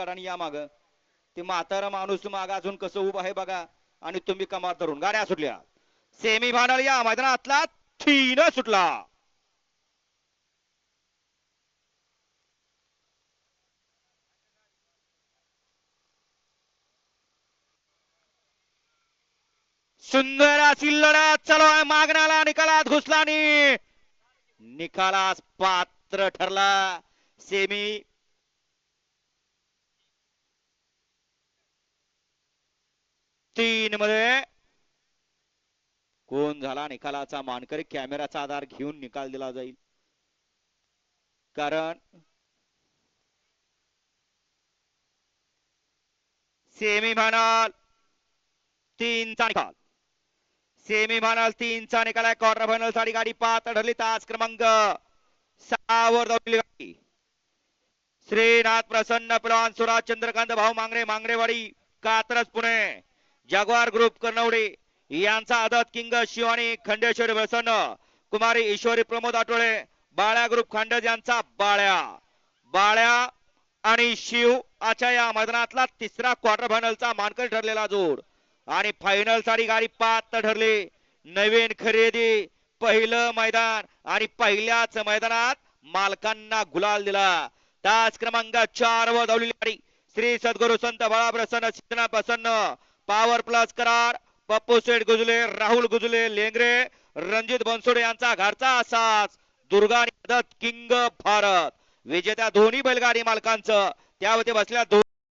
काढा आणि या माग. ते म्हातारा माणूस माग अजून कसं उभं आहे बघा आणि तुम्ही कमाल धरून गाड्या सुटल्या. सेमी फायनल या मैदानातला 3 सुटला. सुंदर अशी लढत चालू आहे. मागणाला निकालात घुसला आणि निकालास पात्र ठरला. सेमी 3 मध्ये कोण झाला निकालाचा मानकरी कॅमेराचा आधार घेऊन निकाल दिला जाईल. कारण सेमी फायनल 3 चा निकाल. सेमी फायनल 3 चा निकाल आहे. क्वार्टर फायनल साठी गाडी पात्र ठरली. तास क्रमांक 6 वर धावलेली गाडी श्रीनाथ प्रसन्न पलवान सुराज चंद्रकांत भाऊ मांगरे मांगरेवाडी कात्रज पुणे जागवार ग्रुप कर्णवडे यांचा आदत किंग शिवानी खंडेश्वरी प्रसन्न कुमारी ईश्वरी प्रमोद आठवळे बाळ्या ग्रुप खांडज यांचा बाळ्या आणि शिव आच्या या मैदानातला तिसरा क्वार्टर फायनलचा मानकरी ठरलेला जोड आणि फायनल साठी गाडी पात्र ठरली. नवीन खरेदी पहिलं मैदान आणि पहिल्याच मैदानात मालकांना गुलाल दिला. तास क्रमांक 4 वर धावलेली गाडी श्री सद्गुरु संत बाळा प्रसन्न सिद्धनाथ प्रसन्न पॉवर प्लस करार पप्पू शेठ गुजले राहुल गुजले लेंगरे रणजित बनसोडे यांचा घरचा असाच दुर्गा आणि किंग भारत विजेत्या दोन्ही बैलगाडी मालकांचं त्यावरती बसल्या